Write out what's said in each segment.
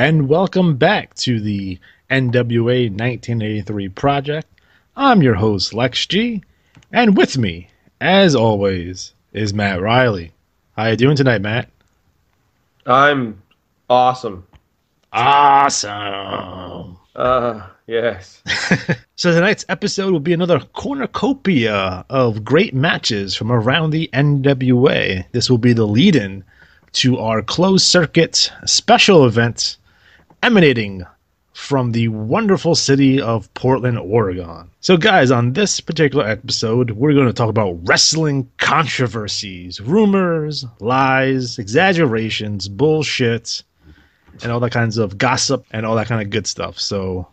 and welcome back to the NWA 1983 project. I'm your host, Lex G, and with me, as always, is Matt Riley. How you doing tonight, Matt? I'm awesome. Awesome. Yes. So tonight's episode will be another cornucopia of great matches from around the NWA. This will be the lead-in to our closed circuit special event emanating from the wonderful city of Portland, Oregon. So guys, on this particular episode, we're going to talk about wrestling controversies, rumors, lies, exaggerations, bullshit, and all that kinds of gossip and all that kind of good stuff. So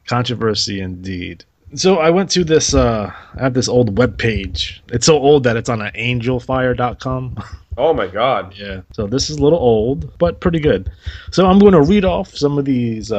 controversy indeed. So I went to this I have this old web page. It's so old that it's on angelfire.com. Oh my God. Yeah. So this is a little old, but pretty good. So I'm going to read off some of these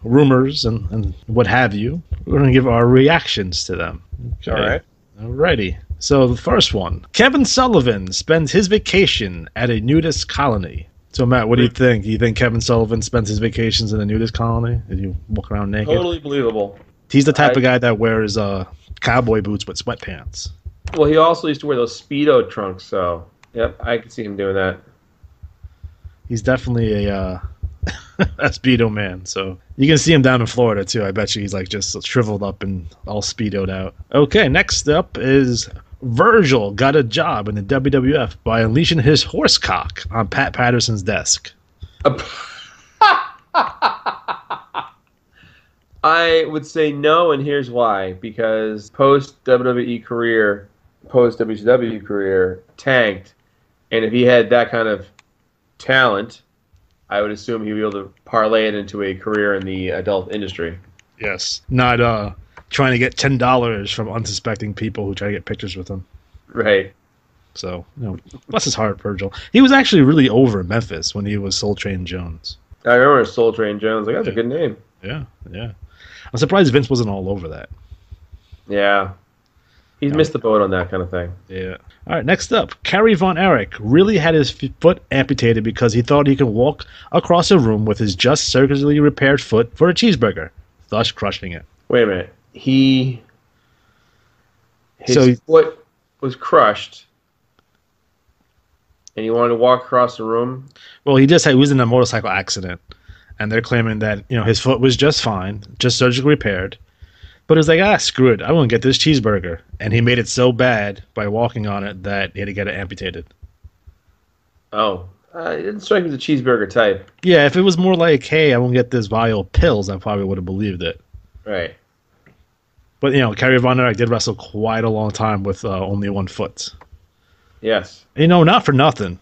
rumors and what have you. We're going to give our reactions to them. Okay. All right. Alrighty. So the first one. Kevin Sullivan spends his vacation at a nudist colony. So Matt, what do you think? Do you think Kevin Sullivan spends his vacations in a nudist colony? Did you walk around naked? Totally believable. He's the type of guy that wears cowboy boots with sweatpants. Well, he also used to wear those Speedo trunks, so yep, I could see him doing that. He's definitely a Speedo man. So you can see him down in Florida too. I bet you he's like just shriveled up and all Speedoed out. Okay, next up is Virgil got a job in the WWF by unleashing his horse cock on Pat Patterson's desk. I would say no, and here's why. Because post WWE career, post WCW career tanked, and if he had that kind of talent, I would assume he'd be able to parlay it into a career in the adult industry. Yes, not trying to get $10 from unsuspecting people who try to get pictures with him. Right. So, bless his heart, Virgil. He was actually really over in Memphis when he was Soul Train Jones. I remember Soul Train Jones. Like, that's a good name. Yeah. I'm surprised Vince wasn't all over that. Yeah. He's missed the boat on that kind of thing. Yeah. All right, next up. Kerry Von Erich really had his foot amputated because he thought he could walk across a room with his just surgically repaired foot for a cheeseburger, thus crushing it. Wait a minute. His foot was crushed, and he wanted to walk across the room? Well, he was in a motorcycle accident, and they're claiming that his foot was just fine, just surgically repaired. But it's like, screw it, I won't get this cheeseburger. And he made it so bad by walking on it that he had to get it amputated. Oh, it didn't strike me as a cheeseburger type. Yeah, if it was more like, hey, I won't get this vial of pills, I probably would have believed it. Right. But, Kerry Von Erich did wrestle quite a long time with only one foot. Yes. Not for nothing.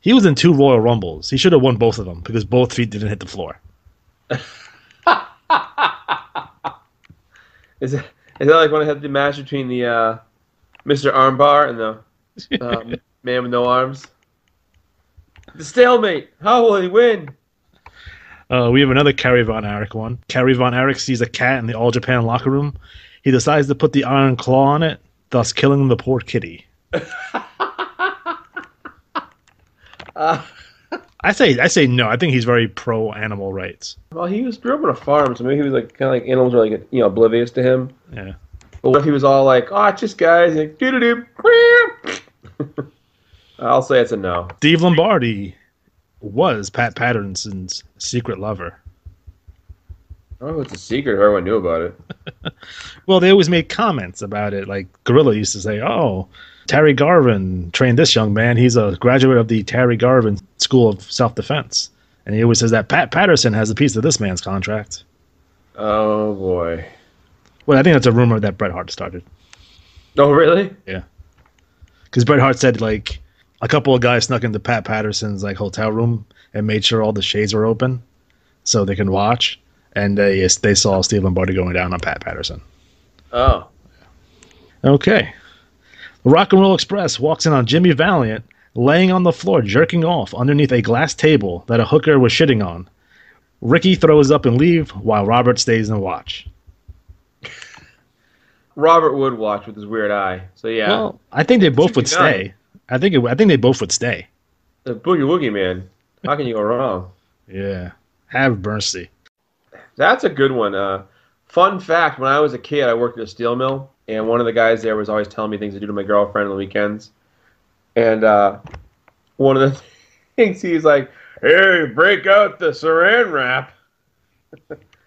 He was in 2 Royal Rumbles. He should have won both of them because both feet didn't hit the floor. Is that like when I had the match between the Mr. Armbar and the man with no arms? The stalemate. How will he win? We have another Kerry Von Erich one. Kerry Von Erich sees a cat in the All Japan locker room. He decides to put the iron claw on it, thus killing the poor kitty. I say no. I think he's very pro animal rights. Well, he grew up on a farm, so maybe he was like kind of like animals were like oblivious to him. Yeah. But what if he was all like, "Oh, it's just guys," like, doo-doo-doo. I'll say it's a no. Steve Lombardi was Pat Patterson's secret lover. Oh, it's a secret. Everyone knew about it. Well, they always made comments about it. Like Gorilla used to say, "Oh, Terry Garvin trained this young man. He's a graduate of the Terry Garvin School of Self-Defense." And he always says that Pat Patterson has a piece of this man's contract. Oh, boy. Well, I think that's a rumor that Bret Hart started. Oh, really? Yeah. Because Bret Hart said, like, a couple of guys snuck into Pat Patterson's, like, hotel room and made sure all the shades were open so they can watch. And they saw Steve Lombardi going down on Pat Patterson. Oh. Okay. The Rock and Roll Express walks in on Jimmy Valiant laying on the floor jerking off underneath a glass table that a hooker was shitting on. Ricky throws up and leave while Robert stays and watch. Robert would watch with his weird eye. So yeah. Well, I think they both would stay. I think they both would stay. The Boogie Woogie Man. How can you go wrong? Yeah. Have mercy. That's a good one. Fun fact: when I was a kid, I worked at a steel mill, and one of the guys there was always telling me things to do to my girlfriend on the weekends. And one of the things he's like, "Hey, break out the Saran wrap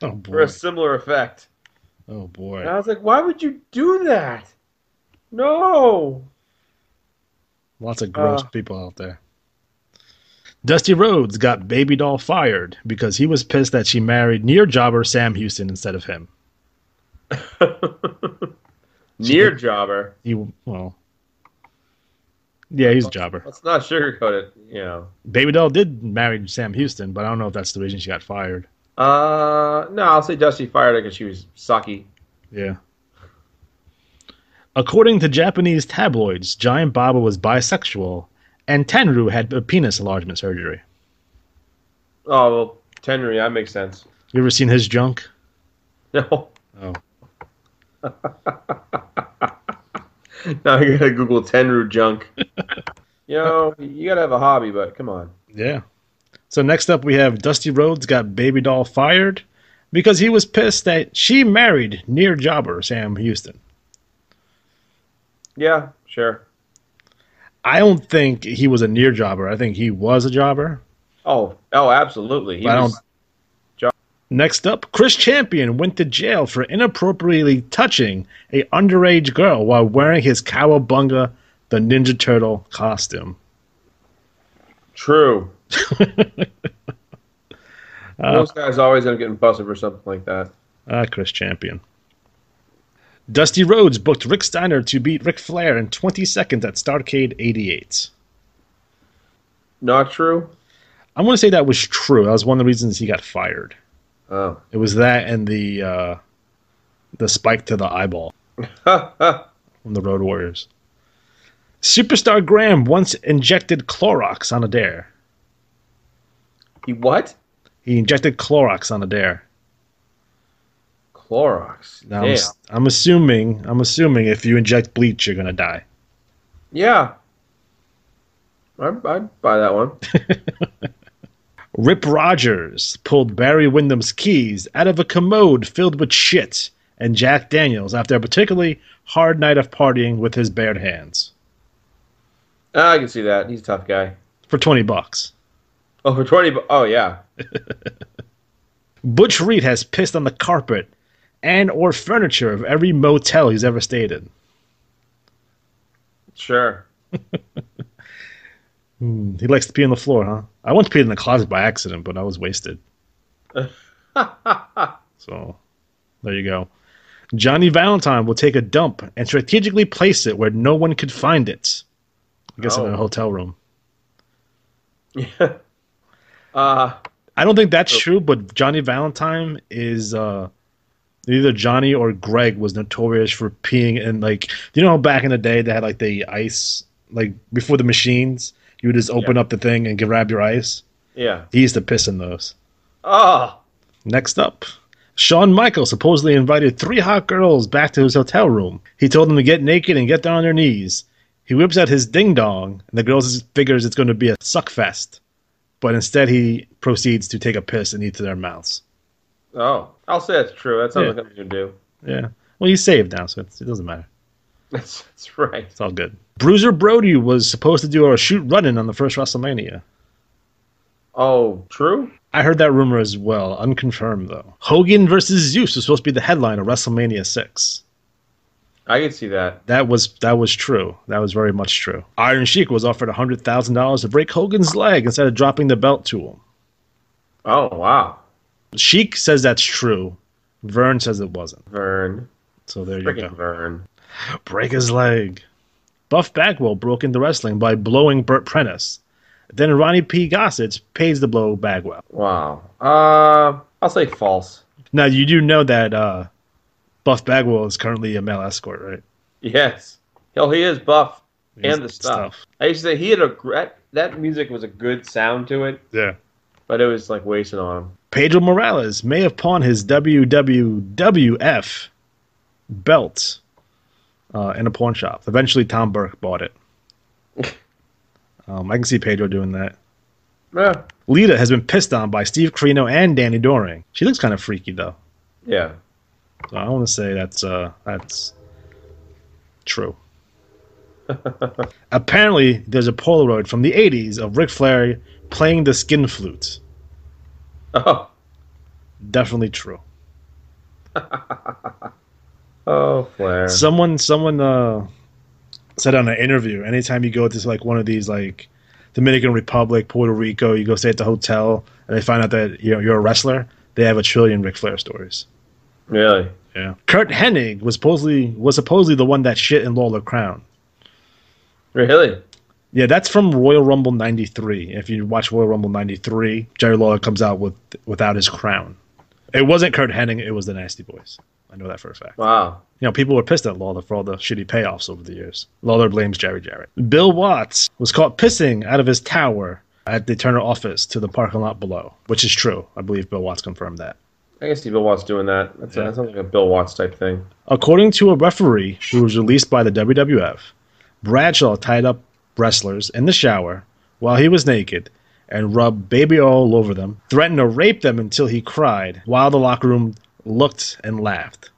Oh for a boy. similar effect." Oh And boy. I was like, "Why would you do that? No." Lots of gross Uh, people out there. Dusty Rhodes got Baby Doll fired because he was pissed that she married near jobber Sam Houston instead of him. She Near did. jobber. Well, yeah, he's a jobber. Let's not sugarcoat it. You know. Baby Doll did marry Sam Houston, but I don't know if that's the reason she got fired. No, I'll say Dusty fired her because she was sucky. Yeah. According to Japanese tabloids, Giant Baba was bisexual, and Tenru had a penis enlargement surgery. Oh well, Tenry, that makes sense. You ever seen his junk? No. Oh, Now I gotta Google Tenru junk. You gotta have a hobby, but come on. yeah. So next up, we have Dusty Rhodes got Baby Doll fired because he was pissed that she married near jobber Sam Houston. Yeah, sure. I don't think he was a near jobber. I think he was a jobber. Oh, absolutely. He But I don't. was. Next up, Chris Champion went to jail for inappropriately touching a underage girl while wearing his Cowabunga the Ninja Turtle costume. True. Those guys always end up getting busted for something like that. Chris Champion. Dusty Rhodes booked Rick Steiner to beat Ric Flair in 20 seconds at Starrcade 88. Not true? I'm going to say that was true. That was one of the reasons he got fired. Oh. It was that and the spike to the eyeball from the Road Warriors. Superstar Graham once injected Clorox on a dare. He what? He injected Clorox on a dare. Clorox. Now Damn. I'm assuming if you inject bleach, you're gonna die. Yeah. I'd buy that one. Rip Rogers pulled Barry Windham's keys out of a commode filled with shit and Jack Daniels after a particularly hard night of partying with his bared hands. I can see that. He's a tough guy. For $20. Oh, for 20. Oh, yeah. Butch Reed has pissed on the carpet and or furniture of every motel he's ever stayed in. Sure. He likes to pee on the floor, huh? I once peed in the closet by accident, but I was wasted. So, there you go. Johnny Valentine will take a dump and strategically place it where no one could find it. I guess in a hotel room. Yeah. I don't think that's true, but Johnny Valentine is either Johnny or Greg was notorious for peeing in, like, you know, back in the day they had like the ice, like before the machines, you would just open up the thing and grab your ice. Yeah. He used to piss in those. Oh. Next up, Shawn Michaels supposedly invited 3 hot girls back to his hotel room. He told them to get naked and get down on their knees. He whips out his ding dong, and the girls figures it's going to be a suck fest. But instead, he proceeds to take a piss in each of their mouths. Oh. I'll say that's true. That sounds like something you can do. Yeah. Well, he's saved now, so it doesn't matter. That's right. It's all good. Bruiser Brody was supposed to do a shoot running on the first WrestleMania. Oh, true? I heard that rumor as well, unconfirmed though. Hogan versus Zeus was supposed to be the headline of WrestleMania 6. I can see that. That was true. That was very much true. Iron Sheik was offered $100,000 to break Hogan's leg instead of dropping the belt to him. Oh, wow. Sheik says that's true. Vern says it wasn't. Vern. So there you Freaking go. Vern. Break his leg. Buff Bagwell broke into wrestling by blowing Burt Prentice. Then Ronnie P. Gossett pays to blow Bagwell. Wow. I'll say false. Now, you do know that Buff Bagwell is currently a male escort, right? Yes. Hell, he is buff. He's And the stuff. I used to say he had that music was a good sound to it, Yeah. but it was like wasted on him. Pedro Morales may have pawned his WWF belt in a pawn shop. Eventually, Tom Burke bought it. I can see Pedro doing that. Yeah. Lita has been pissed on by Steve Corino and Danny Doring. She looks kind of freaky, though. Yeah. So I want to say that's true. Apparently, there's a Polaroid from the 80s of Ric Flair playing the skin flute. Oh. Definitely true. Oh, Flair. Someone said on an interview, anytime you go to like one of these like Dominican Republic, Puerto Rico, you go stay at the hotel, and they find out that you're a wrestler, they have a trillion Ric Flair stories. Really? Yeah. Kurt Hennig was supposedly the one that shit in Lawler Crown. Really? Yeah, that's from Royal Rumble 93. If you watch Royal Rumble 93, Jerry Lawler comes out without his crown. It wasn't Kurt Hennig, it was the Nasty Boys. I know that for a fact. Wow. People were pissed at Lawler for all the shitty payoffs over the years. Lawler blames Jerry Jarrett. Bill Watts was caught pissing out of his tower at the Turner office to the parking lot below, which is true. I believe Bill Watts confirmed that. I can see Bill Watts doing that. That sounds like a Bill Watts type thing. According to a referee who was released by the WWF, Bradshaw tied up wrestlers in the shower while he was naked and rubbed baby oil all over them, threatened to rape them until he cried, while the locker room looked and laughed.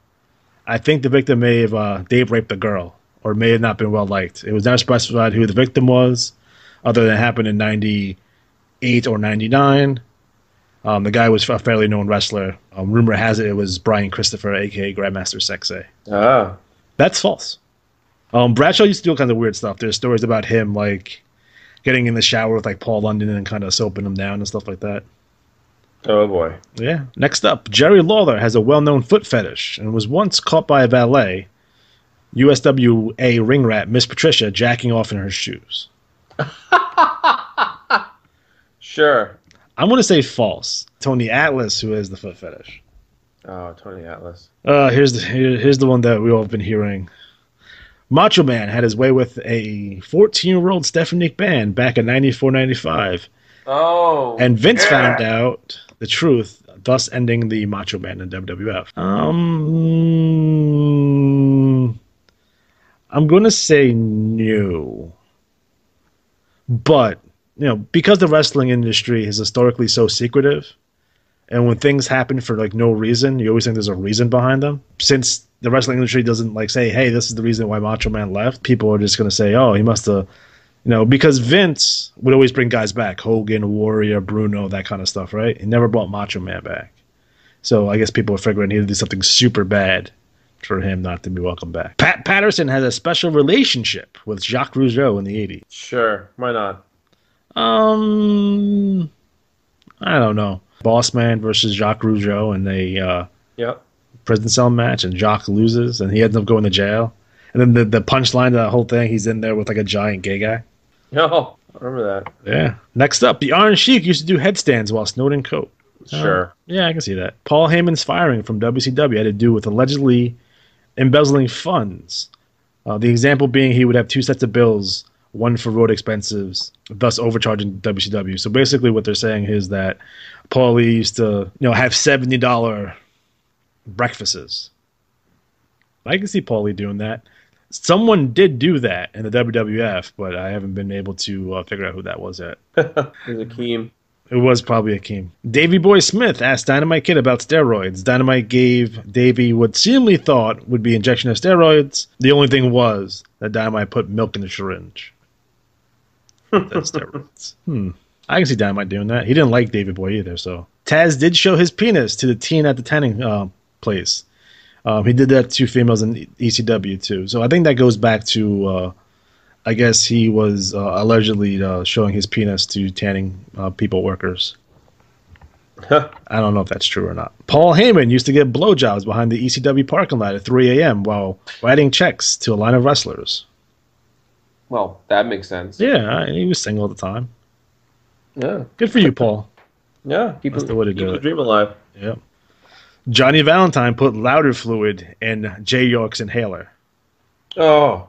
I think the victim may have Dave raped the girl, or may have not been well liked. It was never specified who the victim was, other than it happened in 98 or 99. The guy was a fairly known wrestler. Rumor has it was Brian Christopher, a.k.a. Grandmaster Sexay. Ah. That's false. Bradshaw used to do all kinds of weird stuff. There's stories about him, like, getting in the shower with, like, Paul London and kind of soaping him down and stuff like that. Oh, boy. Yeah. Next up, Jerry Lawler has a well-known foot fetish and was once caught by a valet, USWA ring rat Miss Patricia, jacking off in her shoes. Sure. I'm going to say false. Tony Atlas, who has the foot fetish. Oh, Tony Atlas. Here's the one that we all have been hearing. Macho Man had his way with a 14-year-old Stephanie McMahon back in 94-95. Oh. And Vince found out the truth, thus ending the Macho Man in WWF. I'm going to say no. But, because the wrestling industry is historically so secretive, and when things happen for like no reason, you always think there's a reason behind them. Since the wrestling industry doesn't like say, hey, this is the reason why Macho Man left, people are just going to say, oh, he must have, because Vince would always bring guys back, Hogan, Warrior, Bruno, that kind of stuff, right? He never brought Macho Man back. So I guess people are figuring he had to do something super bad for him not to be welcome back. Pat Patterson has a special relationship with Jacques Rougeau in the 80s. Sure, why not? I don't know. Boss Man versus Jacques Rougeau in a prison cell match, and Jacques loses, and he ends up going to jail. And then the punchline of that whole thing, he's in there with like a giant gay guy. No, I remember that. Yeah. Next up, the Iron Sheik used to do headstands while snorting coke. Sure. Yeah, I can see that. Paul Heyman's firing from WCW had to do with allegedly embezzling funds. The example being he would have two sets of bills, one for road expenses, thus overcharging WCW. So basically what they're saying is that Paulie used to, have $70 breakfasts. I can see Paulie doing that. Someone did do that in the WWF, but I haven't been able to figure out who that was yet. It was Akeem. It was probably Akeem. Davey Boy Smith asked Dynamite Kid about steroids. Dynamite gave Davey what seemingly thought would be injection of steroids. The only thing was that Dynamite put milk in the syringe. That's steroids. I can see Dynamite doing that. He didn't like Davey Boy either, so. Taz did show his penis to the teen at the tanning place. He did that to females in ECW too. So I think that goes back to, I guess he was allegedly showing his penis to tanning people workers. I don't know if that's true or not. Paul Heyman used to get blowjobs behind the ECW parking lot at 3 a.m. while writing checks to a line of wrestlers. Well, that makes sense. Yeah, he was single at the time. Yeah. Good for you, Paul. Yeah, keep the dream alive. Yep. Johnny Valentine put louder fluid in Jay York's inhaler. Oh.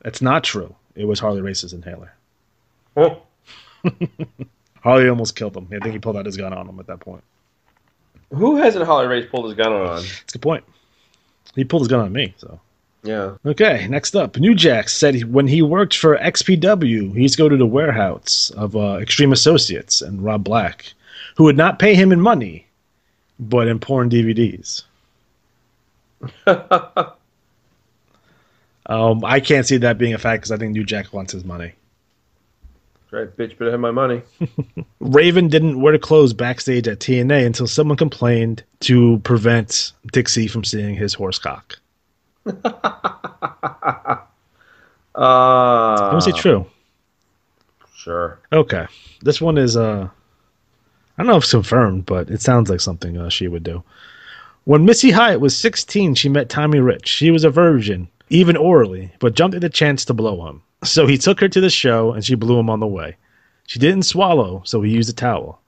That's not true. It was Harley Race's inhaler. Oh. Harley almost killed him. I think he pulled out his gun on him at that point. Who hasn't Harley Race pulled his gun on? That's a good point. He pulled his gun on me, so. Yeah. Okay, next up, New Jack said when he worked for XPW, he used to go to the warehouse of Extreme Associates and Rob Black, who would not pay him in money, but in porn DVDs. I can't see that being a fact because I think New Jack wants his money. Right, bitch, better have my money. Raven didn't wear clothes backstage at TNA until someone complained to prevent Dixie from seeing his horse cock. I want to say true. Sure. Okay. This one is, I don't know if it's confirmed, but it sounds like something she would do. When Missy Hyatt was 16, she met Tommy Rich. She was a virgin, even orally, but jumped at the chance to blow him. So he took her to the show, and she blew him on the way. She didn't swallow, so he used a towel.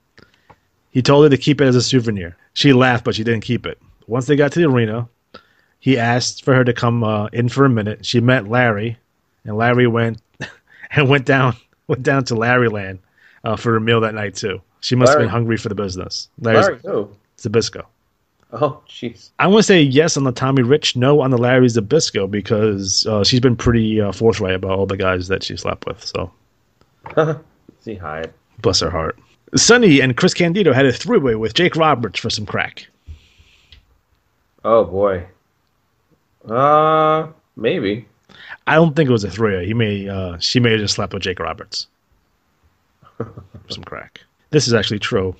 He told her to keep it as a souvenir. She laughed, but she didn't keep it. Once they got to the arena, he asked for her to come in for a minute. She met Larry, and Larry went down to Larryland for a meal that night too. She must have been hungry for the business. Larry who? Zbyszko. Oh, jeez. I want to say yes on the Tommy Rich, no on the Larry Zbyszko because she's been pretty forthright about all the guys that she slept with. So, see, Hyatt. Bless her heart. Sonny and Chris Candido had a three-way with Jake Roberts for some crack. Oh boy. Maybe. I don't think it was a three-way. She may have just slept with Jake Roberts for some crack. This is actually true.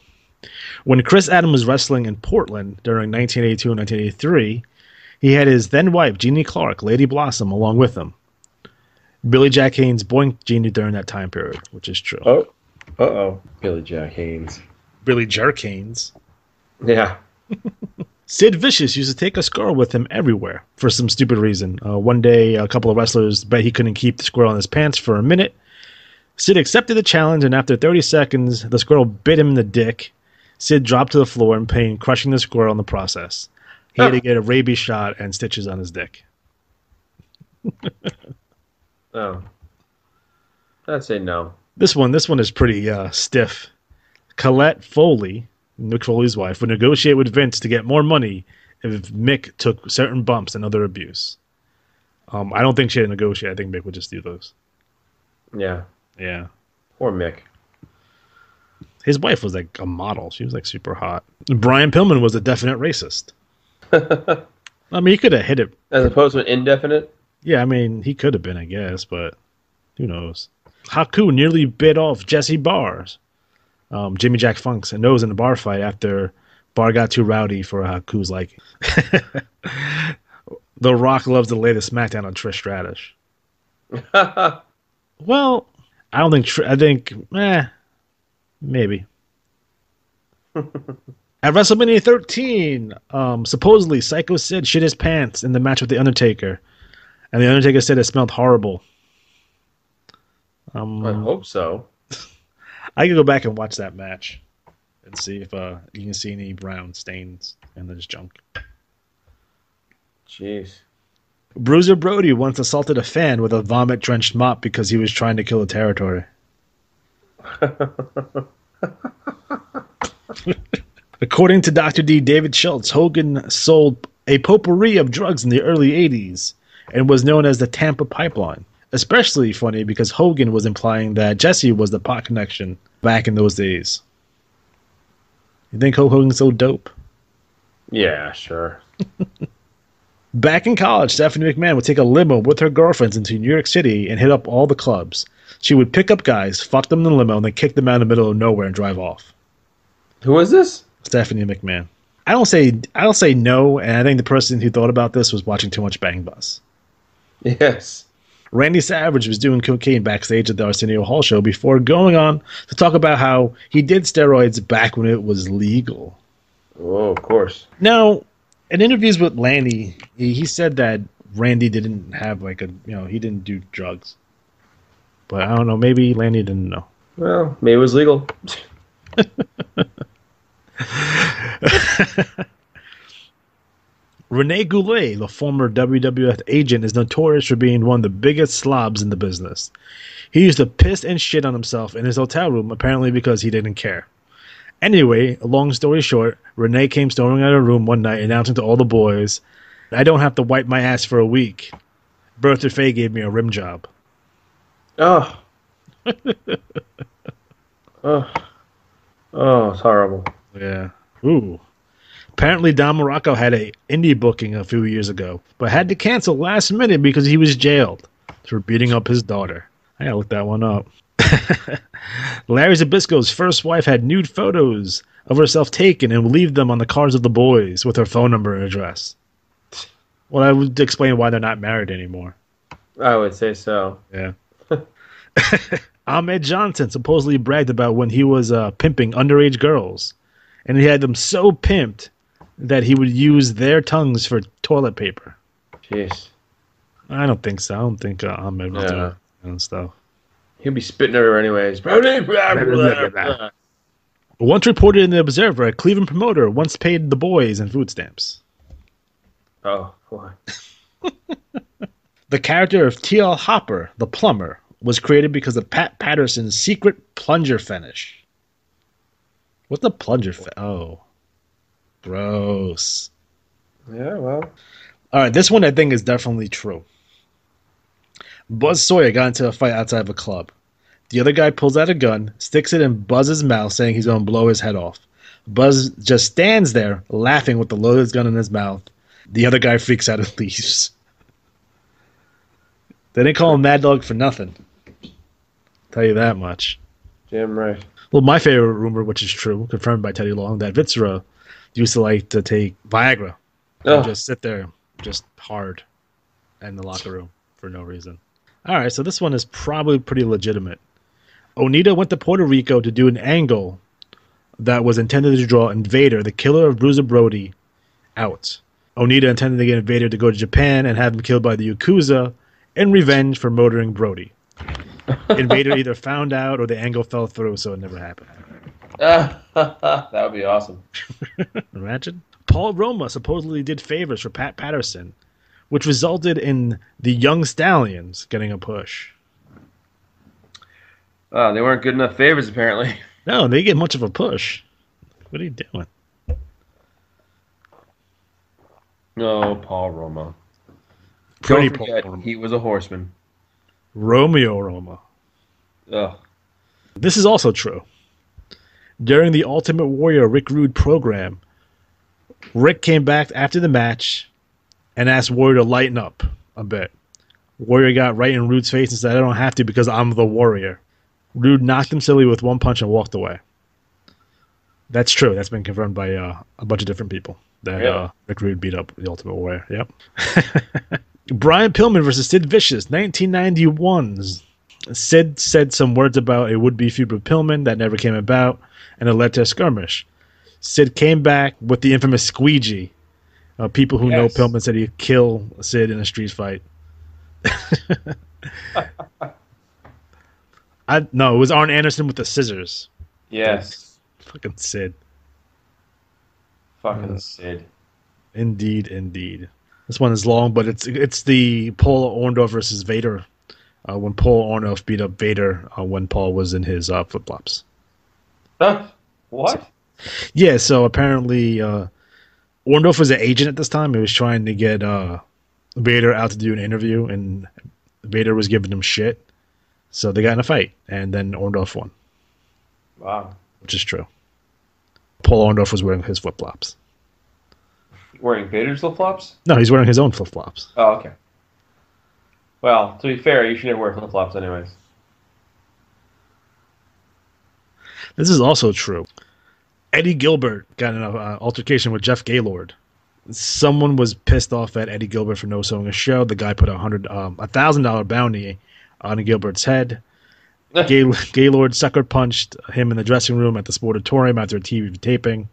When Chris Adam was wrestling in Portland during 1982 and 1983, he had his then wife, Jeannie Clark, Lady Blossom, along with him. Billy Jack Haynes boinked Jeannie during that time period, which is true. Oh. Uh-oh. Billy Jack Haynes. Billy Jerk Haynes. Yeah. Sid Vicious used to take a squirrel with him everywhere for some stupid reason. One day, a couple of wrestlers bet he couldn't keep the squirrel in his pants for a minute. Sid accepted the challenge, and after 30 seconds, the squirrel bit him in the dick. Sid dropped to the floor in pain, crushing the squirrel in the process. He had to get a rabies shot and stitches on his dick. Oh. I'd say no. This one is pretty stiff. Colette Foley, Mick Foley's wife, would negotiate with Vince to get more money if Mick took certain bumps and other abuse. I don't think she had to negotiate. I think Mick would just do those. Yeah. Yeah. Poor Mick. His wife was like a model. She was like super hot. Brian Pillman was a definite racist. I mean, he could have hit it. As opposed to an indefinite? Yeah, I mean, he could have been, I guess, but who knows? Haku nearly bit off Jesse Barr's, Jimmy Jack Funk's nose in a bar fight after Barr got too rowdy for Haku's liking. The Rock loves to lay the smackdown on Trish Stratus. Well, I don't think... I think... maybe. At WrestleMania 13, supposedly Psycho Sid shit his pants in the match with The Undertaker. And The Undertaker said it smelled horrible. I hope so. I could go back and watch that match and see if you can see any brown stains in this junk. Jeez. Bruiser Brody once assaulted a fan with a vomit-drenched mop because he was trying to kill the territory. According to Dr. D. David Schultz, Hogan sold a potpourri of drugs in the early 80s and was known as the Tampa Pipeline. Especially funny because Hogan was implying that Jesse was the pot connection back in those days. You think Hulk Hogan's so dope? Yeah, sure. Back in college, Stephanie McMahon would take a limo with her girlfriends into New York City and hit up all the clubs. She would pick up guys, fuck them in the limo, and then kick them out in the middle of nowhere and drive off. Who is this? Stephanie McMahon. I don't say no, and I think the person who thought about this was watching too much Bang Bus. Yes. Randy Savage was doing cocaine backstage at the Arsenio Hall show before going on to talk about how he did steroids back when it was legal. Oh, of course. Now, in interviews with Lanny, he said that Randy didn't have he didn't do drugs. But I don't know, maybe Lanny didn't know. Well, maybe it was legal. Rene Goulet, the former WWF agent, is notorious for being one of the biggest slobs in the business. He used to piss and shit on himself in his hotel room, apparently because he didn't care. Anyway, long story short, Rene came storming out of her room one night announcing to all the boys, "I don't have to wipe my ass for a week." Bertha Faye gave me a rim job. Oh. Oh. Oh, it's horrible. Yeah. Ooh. Apparently, Don Morocco had a indie booking a few years ago, but had to cancel last minute because he was jailed for beating up his daughter. I gotta look that one up. Larry Zbyszko's first wife had nude photos of herself taken and would leave them on the cars of the boys with her phone number and address. Well, I would explain why they're not married anymore. I would say so. Yeah. Ahmed Johnson supposedly bragged about when he was pimping underage girls, and he had them so pimped that he would use their tongues for toilet paper. Jeez. I don't think so. I don't think Ahmed was doing that kind of stuff. He'll be spitting everywhere anyways. Once reported in the Observer, a Cleveland promoter once paid the boys in food stamps. Oh, boy. The character of T.L. Hopper, the plumber, was created because of Pat Patterson's secret plunger fetish. What's the plunger fetish? Oh. Gross. Yeah, well. All right, this one I think is definitely true. Buzz Sawyer got into a fight outside of a club. The other guy pulls out a gun, sticks it in Buzz's mouth, saying he's going to blow his head off. Buzz just stands there, laughing with the loaded gun in his mouth. The other guy freaks out and leaves. They didn't call him Mad Dog for nothing. Tell you that much. Damn right. Well, my favorite rumor, which is true, confirmed by Teddy Long, that Vitsura used to like to take Viagra and just sit there, just hard in the locker room for no reason. All right, so this one is probably pretty legitimate. Onita went to Puerto Rico to do an angle that was intended to draw Invader, the killer of Bruiser Brody, out. Onita intended to get Invader to go to Japan and have him killed by the Yakuza in revenge for murdering Brody. Invader either found out or the angle fell through, so it never happened. That would be awesome. Imagine. Paul Roma supposedly did favors for Pat Patterson, which resulted in the Young Stallions getting a push. Oh, they weren't good enough favors, apparently. No, they get much of a push. What are you doing? No, Paul Roma. Pretty Don't forget, Paul Roma. he was a horseman. Romeo Roma. Ugh. This is also true. During the Ultimate Warrior Rick Rude program, Rick came back after the match and asked Warrior to lighten up a bit. Warrior got right in Rude's face and said, "I don't have to because I'm the Warrior." Rude knocked him silly with one punch and walked away. That's true. That's been confirmed by a bunch of different people. That Rick Rude beat up the Ultimate Warrior. Yep. Brian Pillman versus Sid Vicious, 1991. Sid said some words about a would-be feud with Pillman that never came about, and it led to a skirmish. Sid came back with the infamous squeegee. People who know Pillman said he'd kill Sid in a street fight. No, it was Arn Anderson with the scissors. Yes. Fucking Sid. Fucking Sid. Indeed. This one is long, but it's the Paul Orndorff versus Vader. When Paul Orndorff beat up Vader when Paul was in his flip-flops. What? Yeah, so apparently Orndorff was an agent at this time. He was trying to get Vader out to do an interview, and Vader was giving him shit. So they got in a fight, and then Orndorff won. Wow. Which is true. Paul Orndorff was wearing his flip-flops. Wearing Vader's flip-flops? No, he's wearing his own flip-flops. Oh, okay. Well, to be fair, you should never wear flip-flops anyways. This is also true. Eddie Gilbert got in an altercation with Jeff Gaylord. Someone was pissed off at Eddie Gilbert for no-selling a show. The guy put a $1,000 bounty on Gilbert's head. Gaylord sucker punched him in the dressing room at the Sportatorium after a TV taping.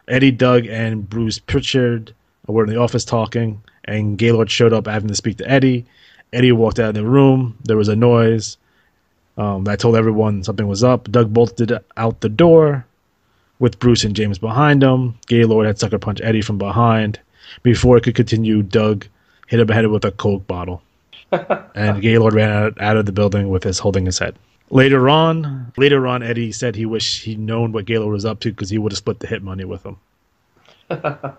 Eddie, Doug, and Bruce Pritchard were in the office talking, and Gaylord showed up having to speak to Eddie. Eddie walked out of the room. There was a noise. That told everyone something was up. Doug bolted out the door with Bruce and James behind him. Gaylord had sucker punched Eddie from behind. Before it could continue, Doug hit him head with a Coke bottle. And Gaylord ran out of the building with his holding his head. Later on, Eddie said he wished he'd known what Gaylord was up to because he would have split the hit money with him. That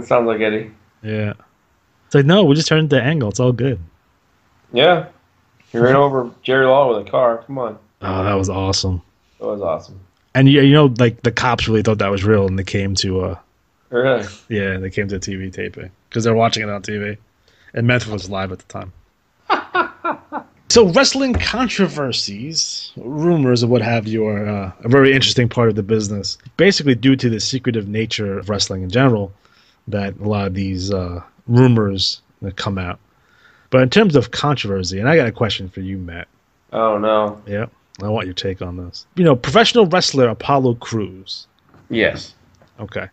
sounds like Eddie. Yeah. It's like, no, we just turned the angle. It's all good. Yeah. He ran over Jerry Lawler with a car. Come on. Oh, that was awesome. That was awesome. And like the cops really thought that was real, and they came to Really? yeah, they came to TV taping because they're watching it on TV, and Memphis was live at the time. So wrestling controversies, rumors, of what have you, are a very interesting part of the business. Basically, due to the secretive nature of wrestling in general, that a lot of these rumors that come out. But in terms of controversy, and I got a question for you, Matt. Oh, no. Yeah, I want your take on this. Professional wrestler Apollo Crews. Yes. Okay.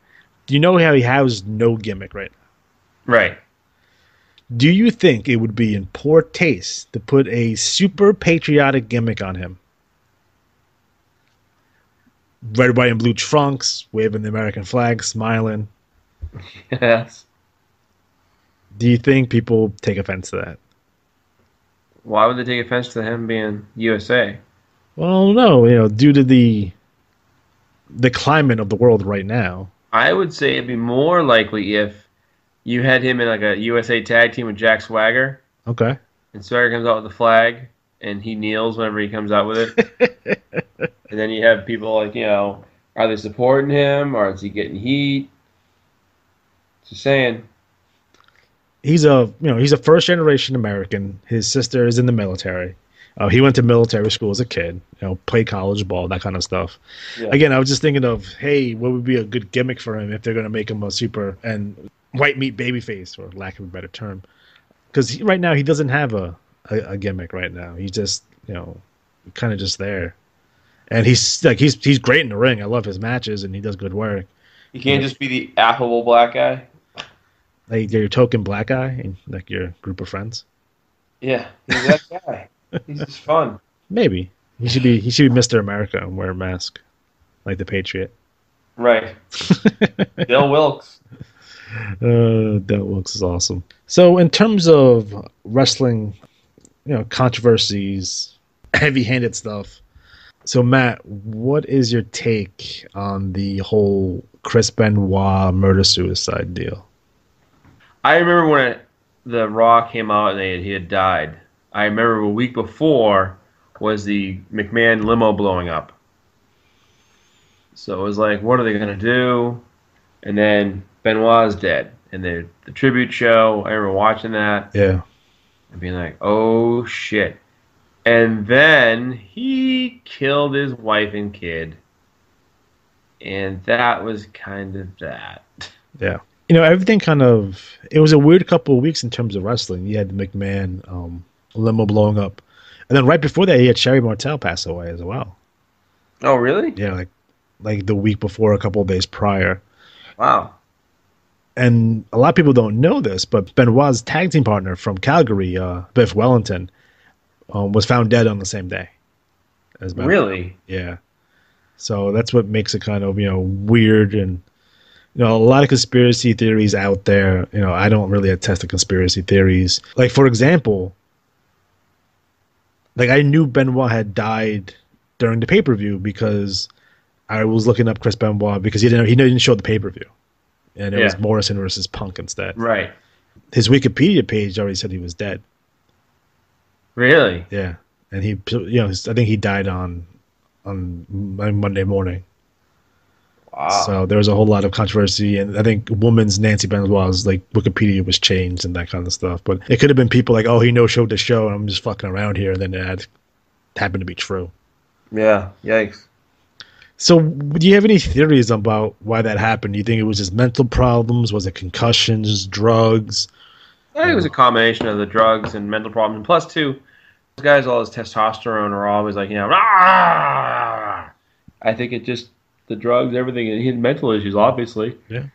Do you know how he has no gimmick right now? Right. Do you think it would be in poor taste to put a super patriotic gimmick on him? Red, white, and blue trunks, waving the American flag, smiling. Yes. Do you think people take offense to that? Why would they take offense to him being USA? Well, no, due to the climate of the world right now. I would say it'd be more likely if you had him in like a USA tag team with Jack Swagger, Okay. and Swagger comes out with the flag, and he kneels whenever he comes out with it. And then you have people like, are they supporting him, or is he getting heat? Just saying. He's a first generation American. His sister is in the military. He went to military school as a kid, played college ball, that kind of stuff. Yeah. Again, I was just thinking of, hey, what would be a good gimmick for him if they're going to make him a super and white meat babyface, or lack of a better term. Because right now he doesn't have a gimmick right now. He's just, kind of just there. And he's great in the ring. I love his matches, and he does good work. You can't just be the affable black guy. Like your token black guy in like your group of friends. Yeah, he's that guy. He's just fun. Maybe he should be Mr. America and wear a mask, like the Patriot. Right. Bill Wilkes. Del Wilkes is awesome. So in terms of wrestling, controversies, heavy-handed stuff. So Matt, what is your take on the whole Chris Benoit murder-suicide deal? I remember when the Raw came out and he had died. I remember a week before was the McMahon limo blowing up. So it was like, what are they going to do? And then Benoit's dead. And the tribute show, I remember watching that. Yeah. And being like, oh, shit. And then he killed his wife and kid. And that was kind of that. Yeah. Everything it was a weird couple of weeks in terms of wrestling. You had the McMahon limo blowing up. And then right before that, he had Sherry Martel pass away as well. Oh, really? Yeah, like the week before, a couple of days prior. Wow. And a lot of people don't know this, but Benoit's tag team partner from Calgary, Biff Wellington, was found dead on the same day as Benoit. Really? Yeah. So that's what makes it kind of, weird, and a lot of conspiracy theories out there. I don't really attest to conspiracy theories. Like, for example, like I knew Benoit had died during the pay-per-view because I was looking up Chris Benoit because he didn't show the pay-per-view, and it was Morrison versus Punk instead. Right. His Wikipedia page already said he was dead. Really? Yeah, and he, I think he died on Monday morning. Wow. So there was a whole lot of controversy, and I think woman's Nancy Benoit's Wikipedia was changed and that kind of stuff. But it could have been people like, oh, he no-showed the show, and I'm just fucking around here, and then it happened to be true. Yeah. Yikes. So do you have any theories about why that happened? Do you think it was just mental problems? Was it concussions, drugs? I think it was a combination of the drugs and mental problems. And plus, too, those guys, all this testosterone are always like, rah! I think it just, the drugs, everything, and he had mental issues, obviously. Yeah.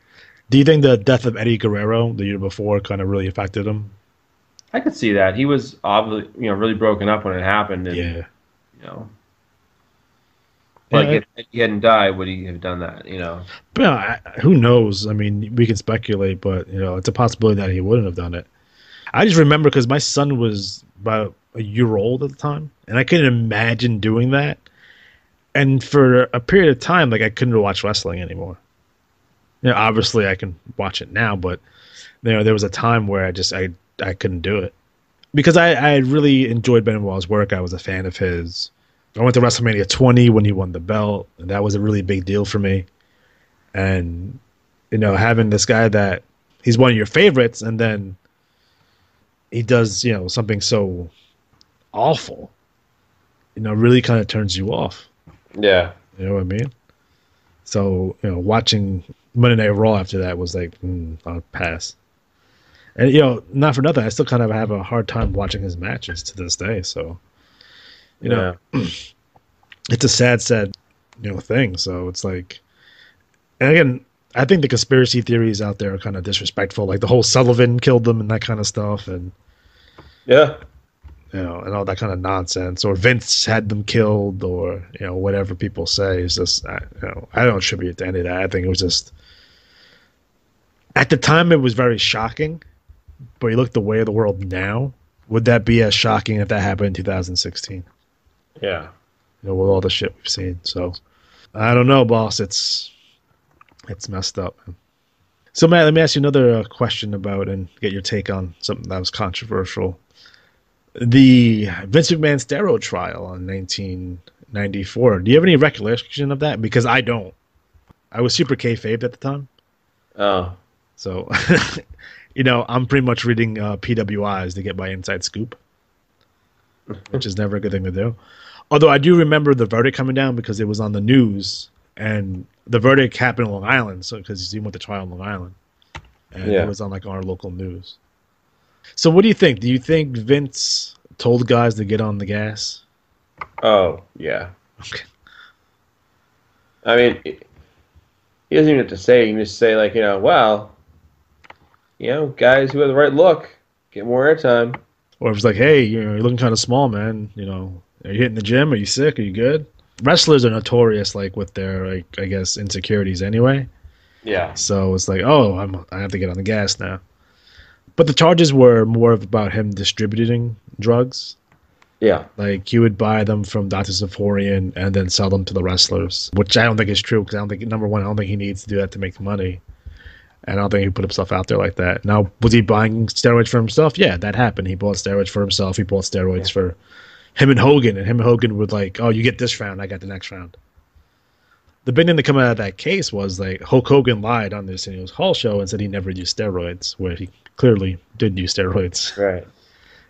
Do you think the death of Eddie Guerrero the year before kind of really affected him? I could see that. He was obviously, really broken up when it happened. And, Yeah. Like, if he hadn't died, would he have done that, But who knows? I mean, we can speculate, but, it's a possibility that he wouldn't have done it. I just remember because my son was about a year old at the time, and I couldn't imagine doing that. And for a period of time, I couldn't watch wrestling anymore. Obviously I can watch it now, but there was a time where I couldn't do it because I really enjoyed Benoit's work. I was a fan of his. I went to WrestleMania 20 when he won the belt, and that was a really big deal for me. And having this guy that he's one of your favorites, and then he does something so awful, really kind of turns you off. Yeah, you know what I mean. So watching Monday Night Raw after that was like, I'll pass. And not for nothing, I still kind of have a hard time watching his matches to this day. So, it's a sad thing. So it's like, and again, I think the conspiracy theories out there are kind of disrespectful, like the whole Sullivan killed them and that kind of stuff, and and all that kind of nonsense, or Vince had them killed, or whatever people say is just, I don't attribute to any of that. I think it was just, at the time, it was very shocking. But you look at the way of the world now, would that be as shocking if that happened in 2016? Yeah. With all the shit we've seen. So, I don't know, boss. It's messed up, man. So, Matt, let me ask you another question about, and get your take on something that was controversial. The Vince McMahon steroid trial in 1994. Do you have any recollection of that? Because I don't. I was super kayfabe at the time. Oh. So... I'm pretty much reading PWIs to get my inside scoop, which is never a good thing to do. Although I do remember the verdict coming down because it was on the news, and the verdict happened in Long Island, so because he went to trial in Long Island, and it was on like our local news. So what do you think? Do you think Vince told guys to get on the gas? Oh, yeah. Okay. I mean, he doesn't even have to say. He can just say, like, well... guys who have the right look get more airtime. Or it was like, hey, you're looking kind of small, man. Are you hitting the gym? Are you sick? Are you good? Wrestlers are notorious, like, with their, like, I guess, insecurities anyway. Yeah. So it's like, I have to get on the gas now. But the charges were more about him distributing drugs. Yeah. Like, he would buy them from Dr. Saforian and then sell them to the wrestlers, which I don't think is true because number one, I don't think he needs to do that to make the money. And I don't think he put himself out there like that. Now, was he buying steroids for himself? Yeah, that happened. He bought steroids for himself. He bought steroids for him and Hogan. And him and Hogan would like, oh, you get this round, I got the next round. The big thing to come out of that case was like Hulk Hogan lied on this Arsenio Hall show and said he never used steroids, where he clearly did use steroids. Right.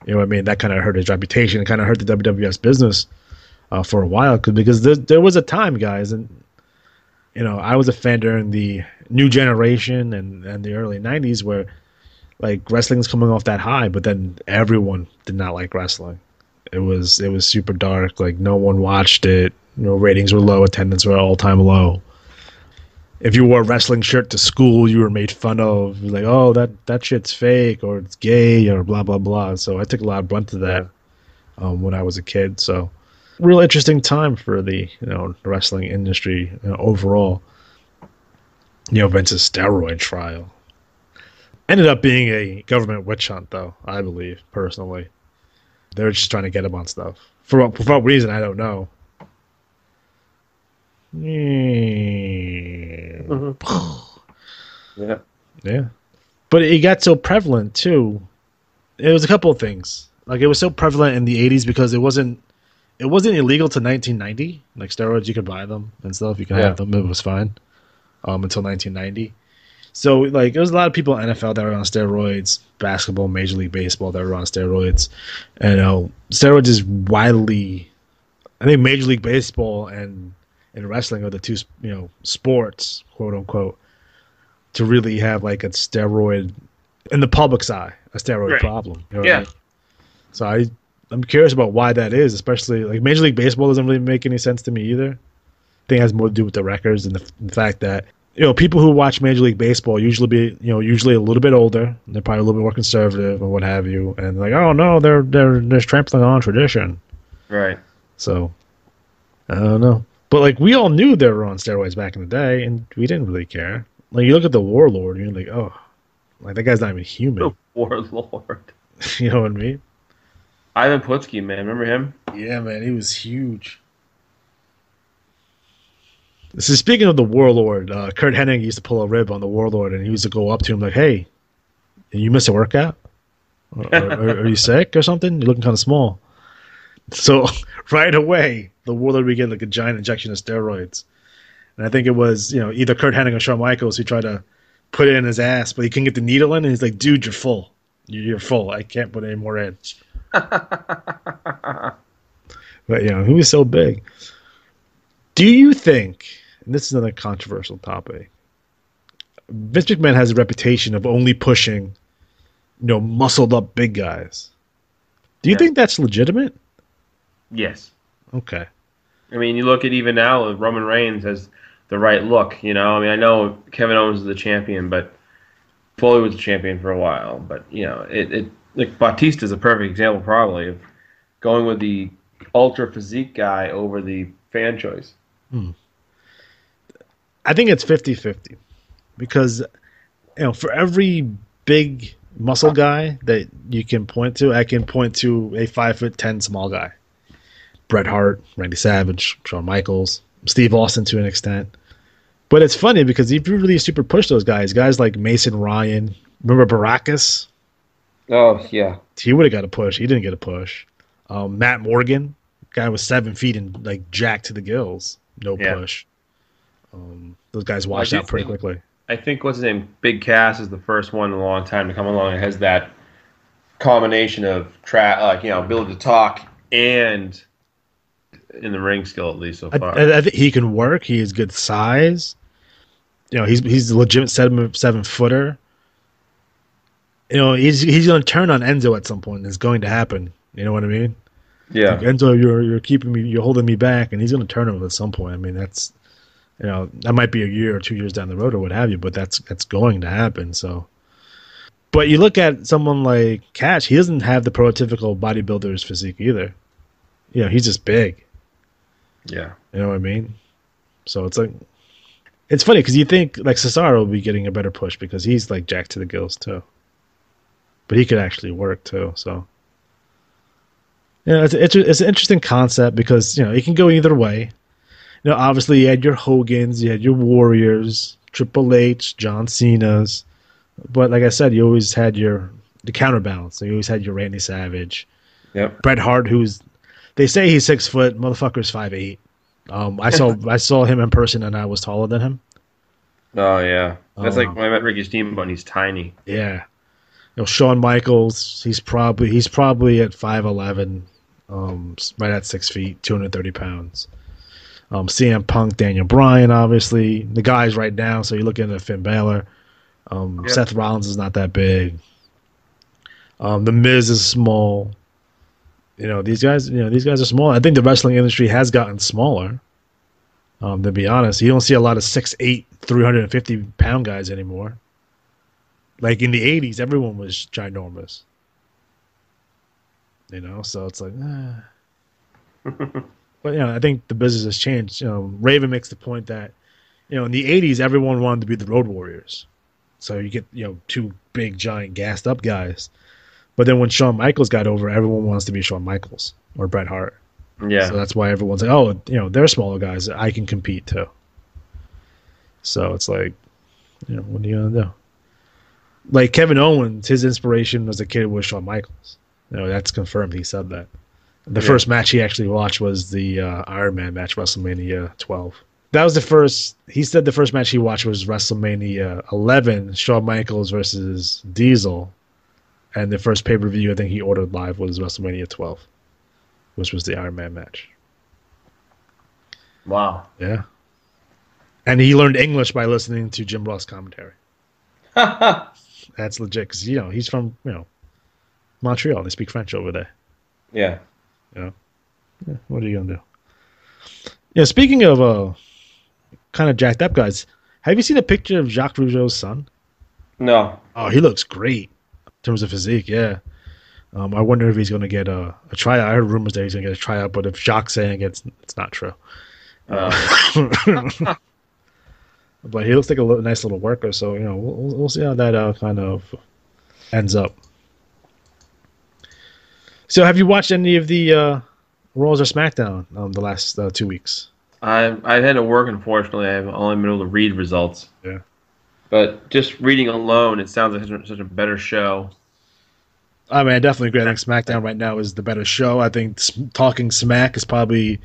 You know what I mean? That kind of hurt his reputation. It kind of hurt the WWF's business for a while because there was a time, guys, and I was a fan during the New Generation and the early 90s where like wrestling's coming off that high, but then everyone did not like wrestling. It was super dark. Like no one watched it. Ratings were low, attendance were all-time low. If you wore a wrestling shirt to school, you were made fun of. Like, oh, that shit's fake, or it's gay, or blah blah blah. So I took a lot of brunt of that when I was a kid. So real interesting time for the wrestling industry overall. Vince's steroid trial ended up being a government witch hunt, though. I believe personally, they were just trying to get him on stuff for what reason I don't know. Yeah. Yeah. But it got so prevalent too. It was a couple of things. Like it was so prevalent in the 80s because it wasn't illegal to 1990. Like steroids, you could buy them and stuff. You could have them. It was fine until 1990. So like there was a lot of people in NFL that were on steroids, basketball, Major League Baseball that were on steroids. And steroids is widely, I think Major League Baseball and wrestling are the two sports, quote unquote, to really have like a steroid in the public's eye, a steroid problem. You know what I mean? So I'm curious about why that is, especially like Major League Baseball doesn't really make any sense to me either. I think it has more to do with the records and the fact that people who watch Major League Baseball usually a little bit older. And they're probably a little bit more conservative or what have you, and like, oh no, they're trampling on tradition. Right. So I don't know, but like we all knew they were on steroids back in the day, and we didn't really care. Like you look at the Warlord, and you're like, oh, like that guy's not even human. The Warlord. You know what I mean? Ivan Putski, man, remember him? Yeah, man, he was huge. So speaking of the Warlord, Kurt Hennig used to pull a rib on the Warlord, and he used to go up to him like, "Hey, You miss a workout? Are you sick or something? You're looking kind of small. So right away, the Warlord would get like a giant injection of steroids. And I think it was, either Kurt Hennig or Shawn Michaels who tried to put it in his ass, but he couldn't get the needle in, and he's like, dude, you're full. You're full. I can't put any more in. But, he was so big. Do you think, and this is another controversial topic, Vince McMahon has a reputation of only pushing, muscled up big guys. Do you think that's legitimate? Yes. Okay. I mean, you look at even now, Roman Reigns has the right look, I mean, I know Kevin Owens is the champion, but Foley was the champion for a while. But, like Batista is a perfect example probably of going with the ultra physique guy over the fan choice. I think it's 50-50 because, for every big muscle guy that you can point to, I can point to a 5'10" small guy. Bret Hart, Randy Savage, Shawn Michaels, Steve Austin to an extent. But it's funny because if you really super push those guys like Mason Ryan, remember Baracus? Oh, yeah. He would have got a push. He didn't get a push. Matt Morgan, guy was 7 feet and like jacked to the gills. No push. Those guys washed out pretty quickly. I think what's his name? Big Cass is the first one in a long time to come along and has that combination of ability to talk and in the ring skill, at least so far. I think he can work. He has good size. He's a legitimate 7-footer. He's going to turn on Enzo at some point. It's going to happen. You know what I mean? Yeah. Like, Enzo, you're keeping me, you're holding me back, and he's going to turn him at some point. I mean, that's, that might be a year or 2 years down the road or what have you, but that's going to happen. So, but you look at someone like Cash, he doesn't have the prototypical bodybuilder's physique either. He's just big. Yeah. You know what I mean? So it's like, it's funny because you think like Cesaro will be getting a better push because he's like jacked to the gills too. But he could actually work too. So, it's an interesting concept because, it can go either way. Obviously you had your Hogans, you had your Warriors, Triple H, John Cena's. But like I said, you always had the counterbalance. So you always had your Randy Savage. Yep. Bret Hart, they say he's 6 foot, motherfucker's 5'8". I saw him in person and I was taller than him. Oh yeah, that's like when I met Ricky Steamboat. He's tiny. Yeah, Shawn Michaels. He's probably at 5'11", right at 6 feet, 230 pounds. CM Punk, Daniel Bryan, obviously the guys right now. So you're looking at Finn Balor. Seth Rollins is not that big. The Miz is small. These guys are small. I think the wrestling industry has gotten smaller. To be honest, you don't see a lot of 6'8", 350-pound guys anymore. Like in the 80s, everyone was ginormous. So it's like, But, I think the business has changed. Raven makes the point that, in the 80s, everyone wanted to be the Road Warriors. So you get, 2 big, giant, gassed up guys. But then when Shawn Michaels got over, everyone wants to be Shawn Michaels or Bret Hart. Yeah. So that's why everyone's like, oh, they're smaller guys. I can compete too. So it's like, what are you going to do? Like Kevin Owens, his inspiration as a kid was Shawn Michaels. That's confirmed. He said that. The first match he actually watched was the Iron Man match, WrestleMania 12. That was the first. He said the first match he watched was WrestleMania 11, Shawn Michaels versus Diesel. And the first pay-per-view I think he ordered live was WrestleMania 12, which was the Iron Man match. Wow. Yeah. And he learned English by listening to Jim Ross commentary. That's legit because, he's from, Montreal. They speak French over there. Yeah. What are you going to do? Speaking of kind of jacked up guys, have you seen a picture of Jacques Rougeau's son? No. Oh, he looks great. In terms of physique, yeah. I wonder if he's going to get a tryout. I heard rumors that he's going to get a tryout, but if Jacques saying it's not true. But he looks like a nice little worker, so we'll see how that kind of ends up. So, have you watched any of the Raws or SmackDown the last 2 weeks? I've had to work, unfortunately. I've only been able to read results. Yeah. But just reading alone, it sounds like such a better show. I mean, I definitely agree. I think SmackDown right now is the better show. I think Talking Smack is probably.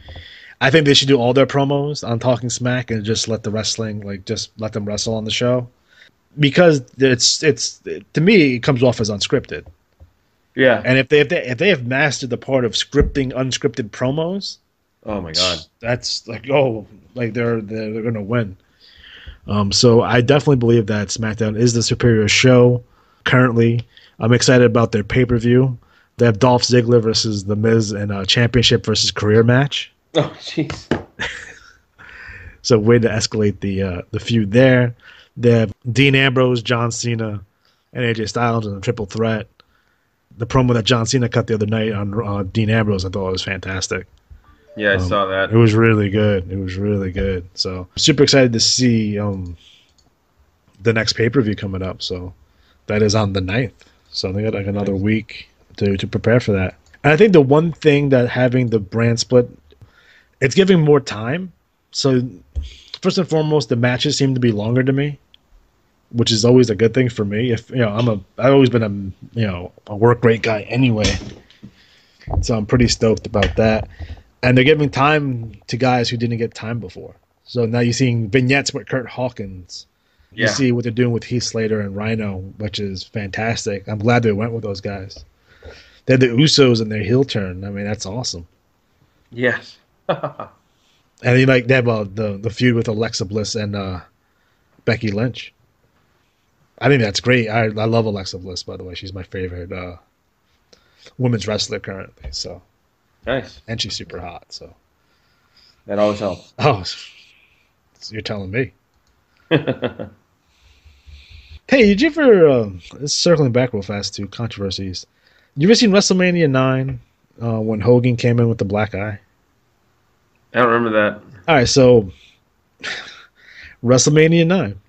I think they should do all their promos on Talking Smack and just let the wrestling, like, just let them wrestle on the show, because it's to me it comes off as unscripted. Yeah. And if they have mastered the part of scripting unscripted promos, oh my god, that's like they're gonna win. So I definitely believe that SmackDown is the superior show currently. I'm excited about their pay-per-view. They have Dolph Ziggler versus The Miz in a championship versus career match. oh jeez. So way to escalate the feud there. They have Dean Ambrose, John Cena, and AJ Styles in a triple threat. The promo that John Cena cut the other night on Dean Ambrose, I thought was fantastic. Yeah, I saw that. It was really good. It was really good. So super excited to see the next pay-per-view coming up. So that is on the 9th. So they got like another week to prepare for that. And I think the one thing that having the brand split, it's giving more time. So first and foremost, the matches seem to be longer to me, which is always a good thing for me. If I've always been a work rate guy anyway, so I'm pretty stoked about that. And they're giving time to guys who didn't get time before. So now you're seeing vignettes with Kurt Hawkins. You see what they're doing with Heath Slater and Rhino, which is fantastic. I'm glad they went with those guys. They had the Usos in their heel turn. I mean, that's awesome. Yes. And they have the feud with Alexa Bliss and Becky Lynch. I think that's great. I love Alexa Bliss, by the way. She's my favorite women's wrestler currently. So nice. And she's super hot. So that always helps. Oh, you're telling me. Hey, did you ever, circling back real fast to controversies, you ever seen WrestleMania 9 when Hogan came in with the black eye? I don't remember that. All right, so WrestleMania 9.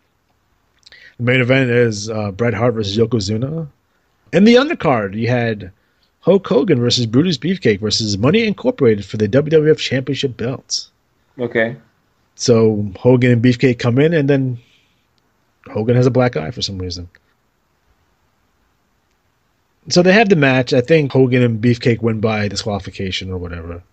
The main event is Bret Hart versus Yokozuna. In the undercard, you had Hulk Hogan versus Brutus Beefcake versus Money Incorporated for the WWF Championship belts. Okay. So Hogan and Beefcake come in, and then Hogan has a black eye for some reason. So they have the match. I think Hogan and Beefcake win by disqualification or whatever.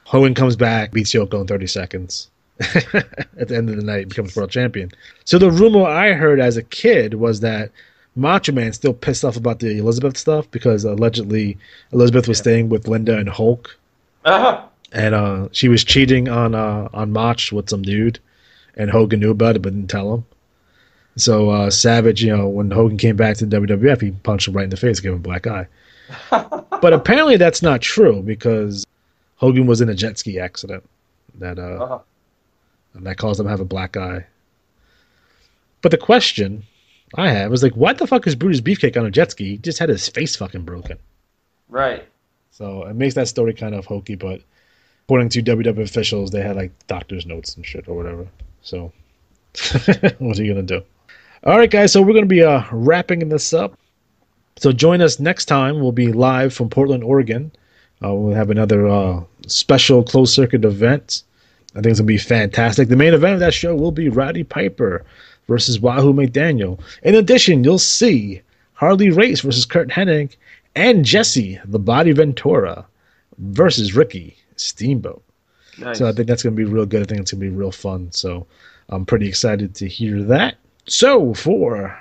Hogan comes back, beats Yoko in 30 seconds. At the end of the night, becomes world champion. So the rumor I heard as a kid was that Macho Man's still pissed off about the Elizabeth stuff because allegedly Elizabeth was staying with Linda and Hulk. Uh-huh. And she was cheating on Mach with some dude, and Hogan knew about it but didn't tell him. So Savage, when Hogan came back to WWF, he punched him right in the face, gave him a black eye. But apparently that's not true because Hogan was in a jet ski accident that and that caused him to have a black eye. But the question I have is like, why the fuck is Brutus Beefcake on a jet ski? He just had his face fucking broken. Right. So it makes that story kind of hokey, but according to WWF officials, they had like doctor's notes and shit or whatever. So what are you going to do? All right, guys, so we're going to be wrapping this up. So join us next time. We'll be live from Portland, Oregon. We'll have another special closed circuit event. I think it's going to be fantastic. The main event of that show will be Roddy Piper versus Wahoo McDaniel. In addition, you'll see Harley Race versus Kurt Hennig and Jesse the Body Ventura versus Ricky Steamboat. Nice. So I think that's going to be real good. I think it's going to be real fun. So I'm pretty excited to hear that. So for